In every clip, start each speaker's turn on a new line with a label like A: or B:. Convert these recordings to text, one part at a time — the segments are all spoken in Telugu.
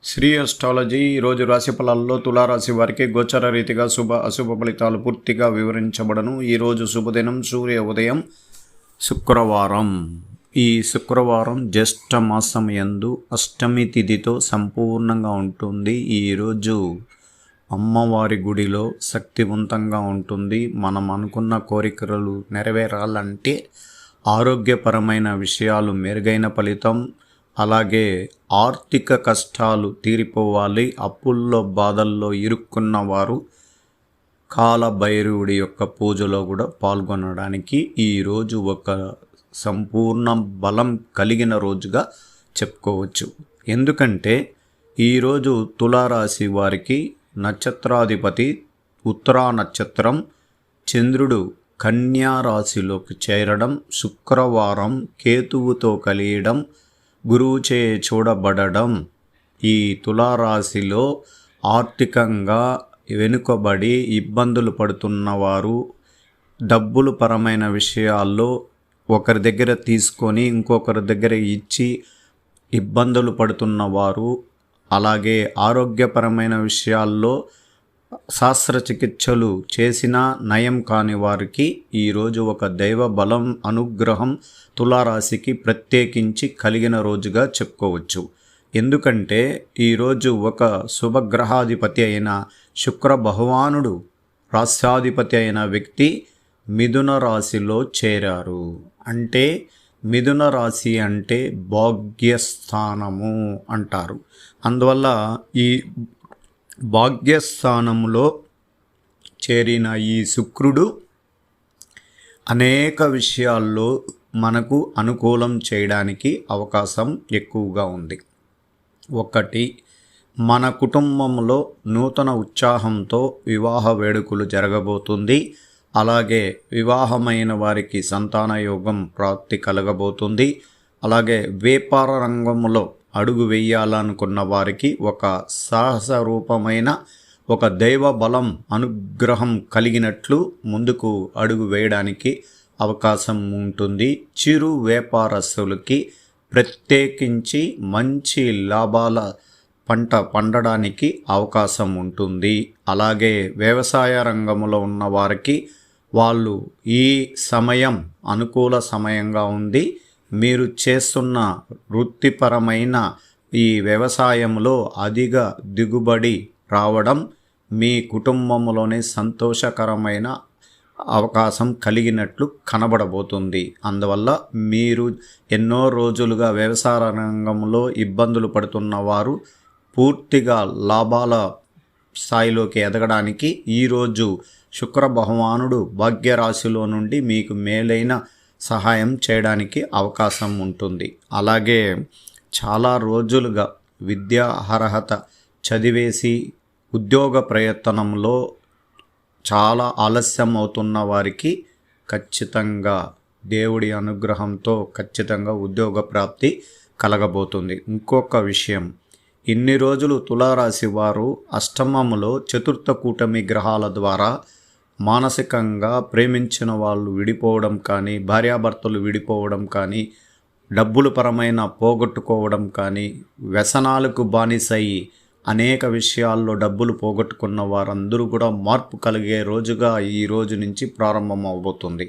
A: శ్రీ అస్ట్రాలజీ ఈరోజు రాశి ఫలాల్లో తులారాశి వారికి గోచర రీతిగా శుభ అశుభ ఫలితాలు పూర్తిగా వివరించబడను. ఈరోజు శుభదినం సూర్య ఉదయం శుక్రవారం. ఈ శుక్రవారం జ్యేష్ఠ మాసం యందు అష్టమి తిథితో సంపూర్ణంగా ఉంటుంది. ఈరోజు అమ్మవారి గుడిలో శక్తివంతంగా ఉంటుంది. మనం అనుకున్న కోరికలు నెరవేరాలంటే ఆరోగ్యపరమైన విషయాలు మెరుగైన ఫలితం, అలాగే ఆర్థిక కష్టాలు తీరిపోవాలి. అప్పుల్లో బాధల్లో ఇరుక్కున్న వారు కాలభైరవుడి యొక్క పూజలో కూడా పాల్గొనడానికి ఈరోజు ఒక సంపూర్ణ బలం కలిగిన రోజుగా చెప్పుకోవచ్చు. ఎందుకంటే ఈరోజు తులారాశి వారికి నక్షత్రాధిపతి ఉత్తరా నక్షత్రం, చంద్రుడు కన్యా రాశిలోకి చేరడం, శుక్రవారం కేతువుతో కలియడం, గురువుచే చూడబడడం, ఈ తులారాశిలో ఆర్థికంగా వెనుకబడి ఇబ్బందులు పడుతున్నవారు, డబ్బులు పరమైన విషయాల్లో ఒకరి దగ్గర తీసుకొని ఇంకొకరి దగ్గర ఇచ్చి ఇబ్బందులు పడుతున్నవారు, అలాగే ఆరోగ్యపరమైన విషయాల్లో శస్త్రచికిత్సలు చేసినా నయం కాని వారికి ఈరోజు ఒక దైవ బలం అనుగ్రహం తులారాశికి ప్రత్యేకించి కలిగిన రోజుగా చెప్పుకోవచ్చు. ఎందుకంటే ఈరోజు ఒక శుభగ్రహాధిపతి అయిన శుక్ర భగవానుడు రాశ్యాధిపతి అయిన వ్యక్తి మిథున రాశిలో చేరారు. అంటే మిథున రాశి అంటే భాగ్యస్థానము అంటారు. అందువల్ల ఈ భాగ్యస్థానంలో చేరిన ఈ శుక్రుడు అనేక విషయాల్లో మనకు అనుకూలం చేయడానికి అవకాశం ఎక్కువగా ఉంది. ఒకటి, మన కుటుంబంలో నూతన ఉత్సాహంతో వివాహ వేడుకలు జరగబోతుంది. అలాగే వివాహమైన వారికి సంతాన యోగం ప్రాప్తి కలగబోతుంది. అలాగే వ్యాపార రంగంలో అడుగు వేయాలనుకున్న వారికి ఒక సాహస రూపమైన ఒక దైవ బలం అనుగ్రహం కలిగినట్లు ముందుకు అడుగు వేయడానికి అవకాశం ఉంటుంది. చిరు వ్యాపారస్తులకి ప్రత్యేకించి మంచి లాభాల పంట పండడానికి అవకాశం ఉంటుంది. అలాగే వ్యవసాయ రంగంలో ఉన్న వారికి వాళ్ళు ఈ సమయం అనుకూల సమయంగా ఉంది. మీరు చేస్తున్న వృత్తిపరమైన ఈ వ్యవసాయంలో అధిక దిగుబడి రావడం మీ కుటుంబంలోనే సంతోషకరమైన అవకాశం కలిగినట్లు కనబడబోతుంది. అందువల్ల మీరు ఎన్నో రోజులుగా వ్యవసాయ రంగంలో ఇబ్బందులు పడుతున్న వారు పూర్తిగా లాభాల స్థాయిలోకి ఎదగడానికి ఈరోజు శుక్ర భగవానుడు భాగ్యరాశిలో నుండి మీకు మేలైన సహాయం చేయడానికి అవకాశం ఉంటుంది. అలాగే చాలా రోజులుగా విద్యా అర్హత చదివేసి ఉద్యోగ ప్రయత్నంలో చాలా ఆలస్యం అవుతున్న వారికి ఖచ్చితంగా దేవుడి అనుగ్రహంతో ఖచ్చితంగా ఉద్యోగ ప్రాప్తి కలగబోతుంది. ఇంకొక విషయం, ఇన్ని రోజులు తులారాశి వారు అష్టమములో చతుర్థ కూటమి గ్రహాల ద్వారా మానసికంగా ప్రేమించిన వాళ్ళు విడిపోవడం కానీ, భార్యాభర్తలు విడిపోవడం కానీ, డబ్బుల పరమైన పోగొట్టుకోవడం కానీ, వ్యసనాలకు బానిసయి అనేక విషయాల్లో డబ్బులు పోగొట్టుకున్న వారందరూ కూడా మార్పు కలిగే రోజుగా ఈ రోజు నుంచి ప్రారంభం అవబోతుంది.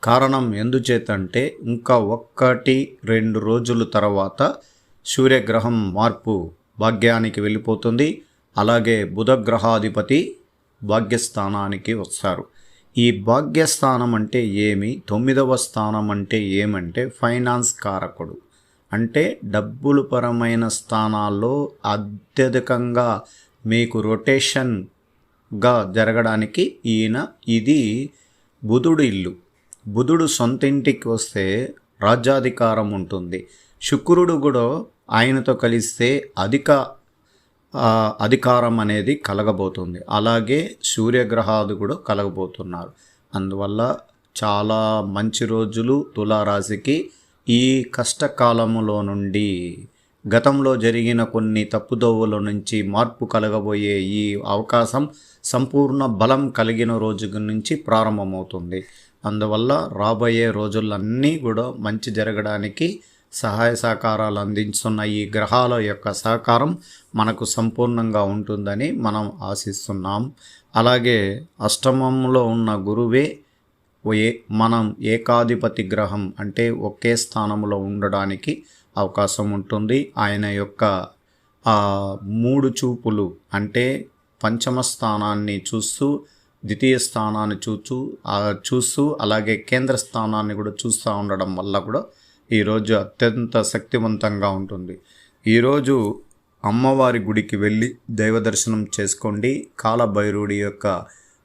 A: కారణం ఎందుచేతంటే ఇంకా 1-2 రోజుల తర్వాత సూర్యగ్రహం మార్పు భాగ్యానికి వెళ్ళిపోతుంది. అలాగే బుధగ్రహాధిపతి భాగ్యస్థానానికి వస్తారు. ఈ భాగ్యస్థానం అంటే ఏమి, 9వ స్థానం అంటే ఏమంటే ఫైనాన్స్ కారకుడు. అంటే డబ్బులు పరమైన స్థానాల్లో అత్యధికంగా మీకు రొటేషన్గా జరగడానికి ఇది బుధుడు ఇల్లు. బుధుడు సొంత ఇంటికి వస్తే రాజ్యాధికారం ఉంటుంది. శుక్రుడు కూడా ఆయనతో కలిస్తే అధికారం అనేది కలగబోతుంది. అలాగే సూర్యగ్రహాలు కూడా కలగబోతున్నారు. అందువల్ల చాలా మంచి రోజులు తులారాశికి. ఈ కష్టకాలములో నుండి గతంలో జరిగిన కొన్ని తప్పుదోవల నుంచి మార్పు కలగబోయే ఈ అవకాశం సంపూర్ణ బలం కలిగిన రోజు నుంచి ప్రారంభమవుతుంది. అందువల్ల రాబోయే రోజులన్నీ కూడా మంచి జరగడానికి సహాయ సహకారాలు అందిస్తున్న ఈ గ్రహాల యొక్క సహకారం మనకు సంపూర్ణంగా ఉంటుందని మనం ఆశిస్తున్నాం. అలాగే అష్టమంలో ఉన్న గురువే మనం ఏకాధిపతి గ్రహం అంటే ఒకే స్థానంలో ఉండడానికి అవకాశం ఉంటుంది. ఆయన యొక్క 3 చూపులు అంటే పంచమ స్థానాన్ని చూస్తూ, ద్వితీయ స్థానాన్ని చూస్తూ అలాగే కేంద్ర స్థానాన్ని కూడా చూస్తూ ఉండడం వల్ల కూడా ఈరోజు అత్యంత శక్తివంతంగా ఉంటుంది. ఈరోజు అమ్మవారి గుడికి వెళ్ళి దైవ దర్శనం చేసుకోండి. కాలభైరవుడి యొక్క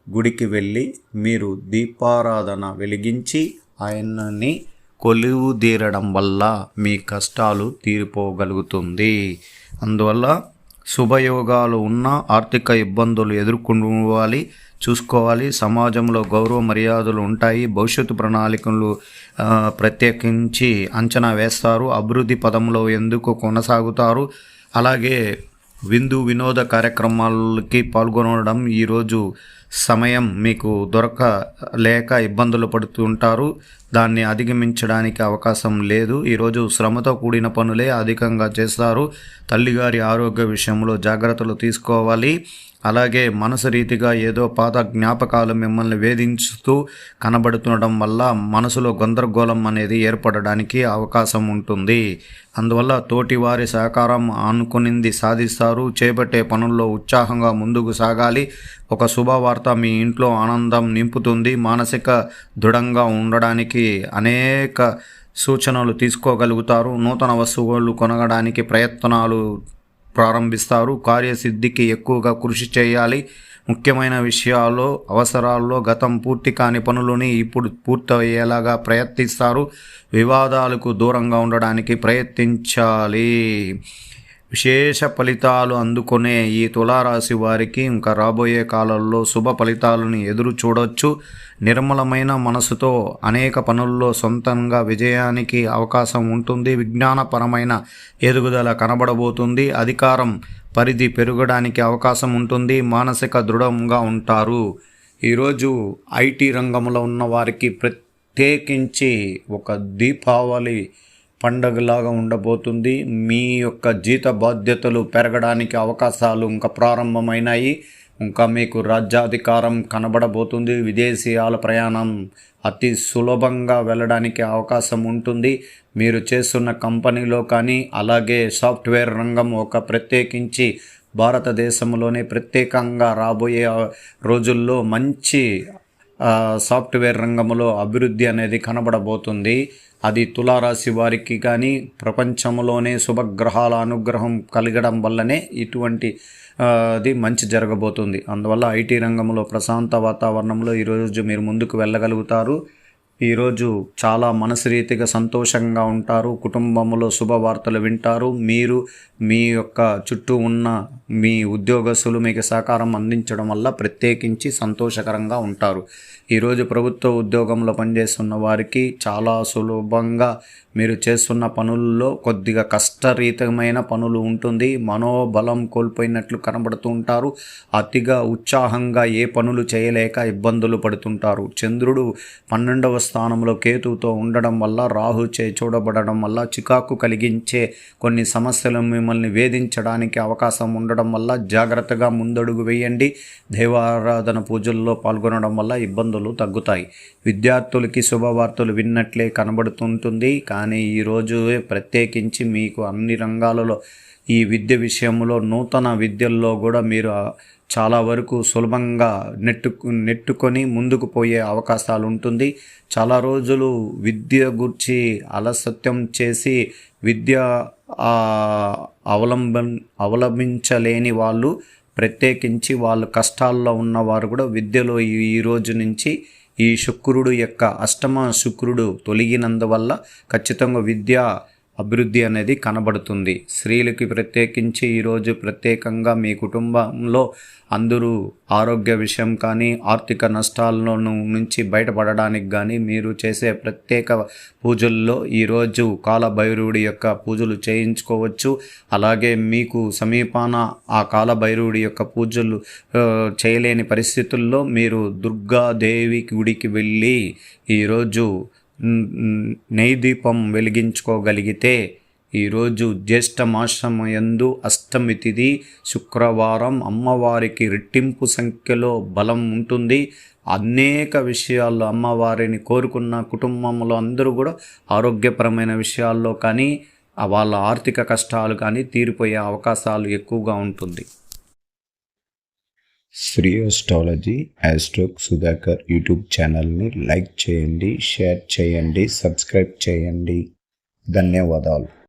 A: గుడికి వెళ్ళి మీరు దీపారాధన వెలిగించి ఆయనని కొలువు తీరడం వల్ల మీ కష్టాలు తీరిపోగలుగుతుంది. అందువల్ల శుభయోగాలు ఉన్న ఆర్థిక ఇబ్బందులు ఎదుర్కోవాలి, చూసుకోవాలి. సమాజంలో గౌరవ మర్యాదలు ఉంటాయి. భవిష్యత్తు ప్రణాళికలు ప్రత్యేకించి అంచనా వేస్తారు. అభివృద్ధి పదంలో ఎందుకు కొనసాగుతారు. అలాగే వినోద కార్యక్రమాలకి పాల్గొనడం ఈరోజు సమయం మీకు దొరకలేక ఇబ్బందులు పడుతుంటారు. దాన్ని అధిగమించడానికి అవకాశం లేదు. ఈరోజు శ్రమతో కూడిన పనులే అధికంగా చేస్తారు. తల్లిగారి ఆరోగ్య విషయంలో జాగ్రత్తలు తీసుకోవాలి. అలాగే మనసు రీతిగా ఏదో పాత జ్ఞాపకాలు మిమ్మల్ని వేధించుతూ కనబడుతుండడం వల్ల మనసులో గందరగోళం అనేది ఏర్పడడానికి అవకాశం ఉంటుంది. అందువల్ల తోటివారి సహకారం అనుకునింది సాధిస్తారు. చేపట్టే పనుల్లో ఉత్సాహంగా ముందుకు సాగాలి. ఒక శుభవార్త మీ ఇంట్లో ఆనందం నింపుతుంది. మానసిక దృఢంగా ఉండడానికి అనేక సూచనలు తీసుకోగలుగుతారు. నూతన వస్తువులు కొనడానికి ప్రయత్నాలు ప్రారంభిస్తారు. కార్యసిద్ధికి ఎక్కువగా కృషి చేయాలి. ముఖ్యమైన విషయాల్లో అవసరాల్లో గతం పూర్తి కాని పనులని ఇప్పుడు పూర్తయ్యేలాగా ప్రయత్నిస్తారు. వివాదాలకు దూరంగా ఉండడానికి ప్రయత్నించాలి. విశేష ఫలితాలు అందుకునే ఈ తులారాశి వారికి ఇంకా రాబోయే కాలంలో శుభ ఫలితాలను ఎదురు చూడొచ్చు. నిర్మలమైన మనసుతో అనేక పనుల్లో సొంతంగా విజయానికి అవకాశం ఉంటుంది. విజ్ఞానపరమైన ఎదుగుదల కనబడబోతుంది. అధికారం పరిధి పెరగడానికి అవకాశం ఉంటుంది. మానసిక దృఢంగా ఉంటారు. ఈరోజు ఐటీ రంగంలో ఉన్న వారికి ప్రత్యేకించి ఒక దీపావళి పండగలాగా ఉండబోతుంది. మీ యొక్క జీత బాధ్యతలు పెరగడానికి అవకాశాలు ఇంకా ప్రారంభమైనాయి. ఇంకా మీకు రాజ్యాధికారం కనబడబోతుంది. విదేశీయాల ప్రయాణం అతి సులభంగా వెళ్ళడానికి అవకాశం ఉంటుంది. మీరు చేస్తున్న కంపెనీలో కానీ అలాగే సాఫ్ట్వేర్ రంగం ఒక ప్రత్యేకించి భారతదేశంలోనే ప్రత్యేకంగా రాబోయే రోజుల్లో మంచి సాఫ్ట్వేర్ రంగంలో అభివృద్ధి అనేది కనబడబోతుంది. అది తులారాశి వారికి కానీ ప్రపంచంలోనే శుభగ్రహాల అనుగ్రహం కలగడం వల్లనే ఇటువంటి అది మంచి జరగబోతుంది. అందువల్ల ఐటీ రంగంలో ప్రశాంత వాతావరణంలో ఈరోజు మీరు ముందుకు వెళ్ళగలుగుతారు. ఈరోజు చాలా మనసు రీతిగా సంతోషంగా ఉంటారు. కుటుంబంలో శుభవార్తలు వింటారు. మీరు మీ యొక్క చుట్టూ ఉన్న మీ ఉద్యోగస్తులు మీకు సహకారం అందించడం వల్ల ప్రత్యేకించి సంతోషకరంగా ఉంటారు. ఈరోజు ప్రభుత్వ ఉద్యోగంలో పనిచేస్తున్న వారికి చాలా సులభంగా మీరు చేస్తున్న పనుల్లో కొద్దిగా కష్టరీతమైన పనులు ఉంటుంది. మనోబలం కోల్పోయినట్లు కనబడుతూ ఉంటారు. అతిగా ఉత్సాహంగా ఏ పనులు చేయలేక ఇబ్బందులు పడుతుంటారు. చంద్రుడు 12వ స్థానంలో కేతువుతో ఉండడం వల్ల, రాహు చూడబడడం వల్ల చికాకు కలిగించే కొన్ని సమస్యలు మిమ్మల్ని వేధించడానికి అవకాశం ఉండడం వల్ల జాగ్రత్తగా ముందడుగు వేయండి. దైవారాధన పూజల్లో పాల్గొనడం వల్ల ఇబ్బందులు తగ్గుతాయి. విద్యార్థులకి శుభవార్తలు విన్నట్లే కనబడుతుంటుంది. కానీ ఈరోజు ప్రత్యేకించి మీకు అన్ని రంగాలలో ఈ విద్య విషయంలో నూతన విద్యల్లో కూడా మీరు చాలా వరకు సులభంగా నెట్టుకొని ముందుకు పోయే అవకాశాలు ఉంటుంది. చాలా రోజులు విద్య గురించి అలసత్యం చేసి విద్య అవలంబించలేని వాళ్ళు, ప్రత్యేకించి వాళ్ళ కష్టాల్లో ఉన్నవారు కూడా విద్యలో ఈ రోజు నుంచి ఈ శుక్రుడు యొక్క అష్టమ శుక్రుడు తొలగినందువల్ల ఖచ్చితంగా విద్య అభివృద్ధి అనేది కనబడుతుంది. స్త్రీలకి ప్రత్యేకించి ఈరోజు ప్రత్యేకంగా మీ కుటుంబంలో అందరూ ఆరోగ్య విషయం కానీ ఆర్థిక నష్టాల నుంచి బయటపడడానికి కానీ మీరు చేసే ప్రత్యేక పూజల్లో ఈరోజు కాలభైరవుడి యొక్క పూజలు చేయించుకోవచ్చు. అలాగే మీకు సమీపాన ఆ కాలభైరవుడి యొక్క పూజలు చేయలేని పరిస్థితుల్లో మీరు దుర్గాదేవి గుడికి వెళ్ళి ఈరోజు నెయ్యి దీపం వెలిగించుకోగలిగితే ఈరోజు జ్యేష్ఠ మాసం యందు అష్టమి తిథి శుక్రవారం అమ్మవారికి రెట్టింపు సంఖ్యలో బలం ఉంటుంది. అనేక విషయాల్లో అమ్మవారిని కోరుకున్న కుటుంబంలో అందరూ కూడా ఆరోగ్యపరమైన విషయాల్లో కానీ వాళ్ళ ఆర్థిక కష్టాలు కానీ తీరిపోయే అవకాశాలు ఎక్కువగా ఉంటుంది.
B: శ్రీ ఆస్ట్రాలజీ ఆస్ట్రోక్ సుధాకర్ యూట్యూబ్ ఛానల్ని లైక్ చేయండి, షేర్ చేయండి, సబ్స్క్రైబ్ చేయండి. ధన్యవాదాలు.